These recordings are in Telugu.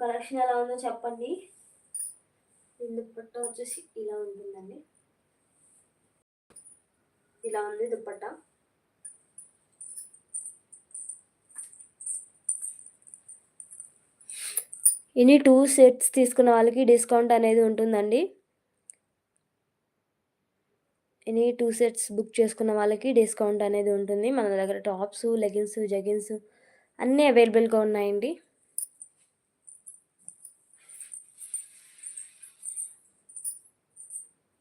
కలెక్షన్ ఎలా ఉందో చెప్పండి. దుప్పట్టా వచ్చేసి ఇలా ఉంటుందండి. ఇలా ఉంది దుప్పట్టా. ఎనీ 2 సెట్స్ తీసుకున్న వాళ్ళకి డిస్కౌంట్ అనేది ఉంటుందండి. ఎనీ 2 సెట్స్ బుక్ చేసుకున్న వాళ్ళకి డిస్కౌంట్ అనేది ఉంటుంది. మన దగ్గర టాప్స్, లెగిన్స్, జెగిన్స్ అన్నీ అవైలబుల్‌గా ఉన్నాయండి.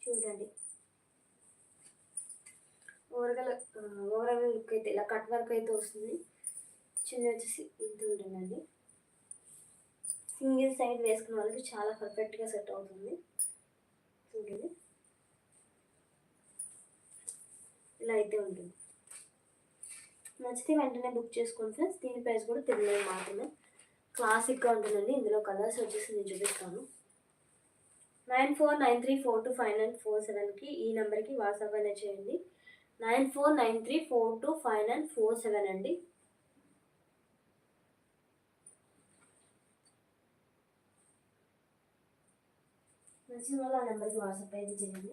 చూడండి. ఓవరాల్ లుక్ అయితే ఇలా కట్ వర్క్ అయితే వస్తుంది. చున్నీ వచ్చేసి ఇంత ఉంటుందండి. సింగిల్ సైడ్ వేసుకున్న వాళ్ళకి చాలా పర్ఫెక్ట్‌గా సెట్ అవుతుంది. చూడండి. ఇలా అయితే ఉంటుంది. నచ్చితే వెంటనే బుక్ చేసుకోండి ఫ్రెండ్స్. దీని ప్రైస్ కూడా 9 మాత్రమే. క్లాసిక్గా ఉంటుందండి. ఇందులో కలర్స్ వచ్చేసి నేను చూపిస్తాను. 9493425947కి ఈ నెంబర్కి వాట్సాప్ అనేది చేయండి. 9493425947 అండి. నచ్చిన వాళ్ళు ఆ నెంబర్కి వాట్సాప్ అయితే చేయండి.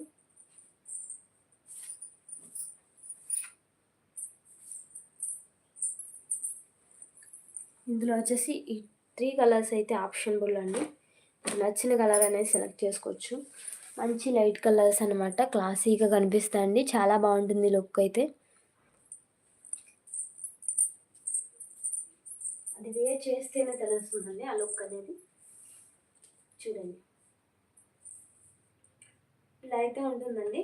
ఇందులో వచ్చేసి ఈ 3 కలర్స్ అయితే ఆప్షనబుల్ అండి. నచ్చిన కలర్ అనేది సెలెక్ట్ చేసుకోవచ్చు. మంచి లైట్ కలర్స్ అనమాట. క్లాసీగా కనిపిస్తాయండి. చాలా బాగుంటుంది లుక్ అయితే. అది వేర్ చేస్తేనే తెలుస్తుందండి ఆ లుక్ అనేది. చూడండి. ఇలా అయితే ఉంటుందండి.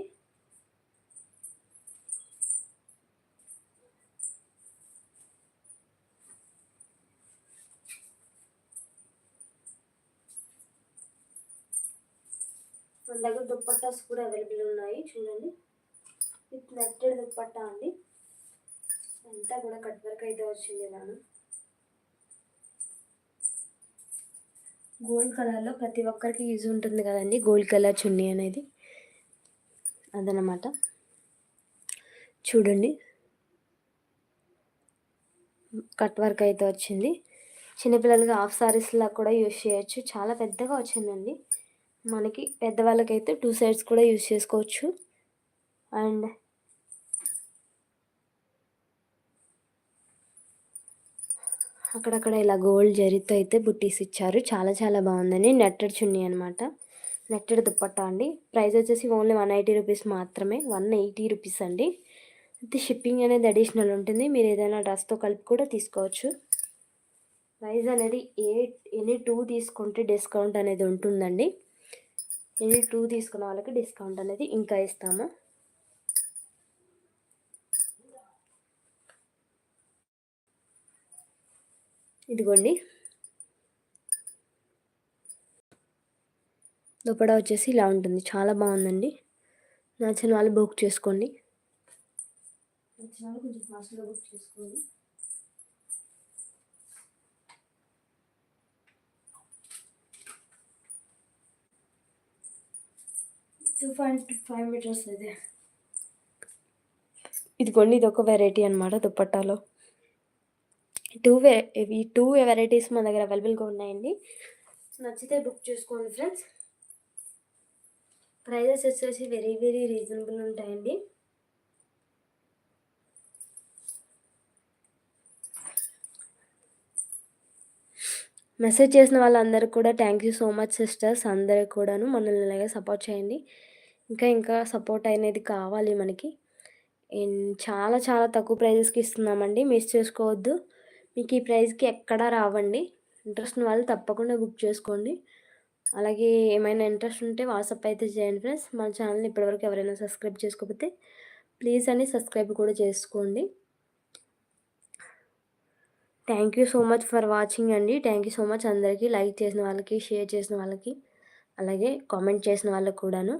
మన దగ్గర దుప్పట్టాస్ కూడా అవైలబుల్ ఉన్నాయి. చూడండి. విత్ నెట్టెడ్ దుప్పట్టా అండి. అంతా కూడా కట్ వర్క్ అయితే వచ్చింది ఇలాను. గోల్డ్ కలర్లో ప్రతి ఒక్కరికి యూజ్ ఉంటుంది కదండి గోల్డ్ కలర్ చున్నీ అనేది. అదనమాట. చూడండి. కట్ వర్క్ అయితే వచ్చింది. చిన్నపిల్లలకి హాఫ్ సారీస్లా కూడా యూజ్ చేయొచ్చు. చాలా పెద్దగా వచ్చిందండి. మనకి పెద్దవాళ్ళకైతే 2 సైడ్స్ కూడా యూజ్ చేసుకోవచ్చు. అండ్ అక్కడక్కడ ఇలా గోల్డ్ జరీతో అయితే బుట్టీస్ ఇచ్చారు. చాలా చాలా బాగుందండి. నెట్టెడ్ చున్నీ అనమాట. నెట్టెడ్ దుప్పట్టా అండి. ప్రైస్ వచ్చేసి ఓన్లీ 180 రూపీస్ మాత్రమే. 180 రూపీస్ అండి. అయితే షిప్పింగ్ అనేది అడిషనల్ ఉంటుంది. మీరు ఏదైనా డ్రెస్తో కలిపి కూడా తీసుకోవచ్చు. ప్రైస్ అనేది ఎనీ 2 తీసుకుంటే డిస్కౌంట్ అనేది ఉంటుందండి. ఎనీ 2 తీసుకున్న వాళ్ళకి డిస్కౌంట్ అనేది ఇంకా ఇస్తాము. ఇదిగోండి. దుపట్టా వచ్చేసి ఇలా ఉంటుంది. చాలా బాగుందండి. నచ్చిన వాళ్ళు బుక్ చేసుకోండి. నచ్చిన వాళ్ళు కొంచెం ఫాస్ట్గా బుక్ చేసుకోండి. టూ 5 మీటర్స్ ఇది. ఇదిగోండి. ఇది ఒక వెరైటీ అనమాట దుపట్టాలో. ఈ టూ వెరైటీస్ మన దగ్గర అవైలబుల్గా ఉన్నాయండి. నచ్చితే బుక్ చేసుకోండి ఫ్రెండ్స్. ప్రైజెస్ వచ్చేసి వెరీ వెరీ రీజనబుల్ ఉంటాయండి. మెసేజ్ చేసిన వాళ్ళందరూ కూడా thank you so much sisters. అందరూ కూడాను మనల్ని ఇలాగే సపోర్ట్ చేయండి. ఇంకా సపోర్ట్ అనేది కావాలి మనకి. చాలా చాలా తక్కువ ప్రైజెస్కి ఇస్తున్నామండి. మిస్ చేసుకోవద్దు. మీకు ఈ ప్రైస్కి ఎక్కడా రావండి. ఇంట్రెస్ట్ ఉన్న వాళ్ళు తప్పకుండా బుక్ చేసుకోండి. అలాగే ఏమైనా ఇంట్రెస్ట్ ఉంటే వాట్సాప్ అయితే చేయండి ఫ్రెండ్స్. మన ఛానల్ని ఇప్పటివరకు ఎవరైనా సబ్స్క్రైబ్ చేసుకోకపోతే ప్లీజ్ అని సబ్స్క్రైబ్ కూడా చేసుకోండి. Thank you so much for watching అండి. థ్యాంక్ యూ సో మచ్ అందరికీ. లైక్ చేసిన వాళ్ళకి, షేర్ చేసిన వాళ్ళకి, అలాగే కామెంట్ చేసిన వాళ్ళకి కూడాను.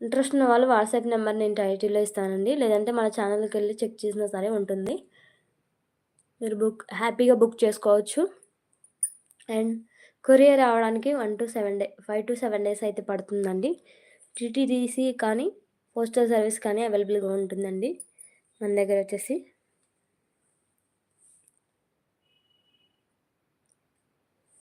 ఇంట్రెస్ట్ ఉన్న వాళ్ళు వాట్సాప్ నెంబర్ నేను టైటిల్లో ఇస్తానండి. లేదంటే మన ఛానల్కి వెళ్ళి చెక్ చేసినా సరే ఉంటుంది. మీరు హ్యాపీగా బుక్ చేసుకోవచ్చు. అండ్ కొరియర్ రావడానికి 5 to 7 డేస్ అయితే పడుతుందండి. టీటీడీసీ కానీ పోస్టల్ సర్వీస్ కానీ అవైలబుల్గా ఉంటుందండి మన దగ్గర వచ్చేసి.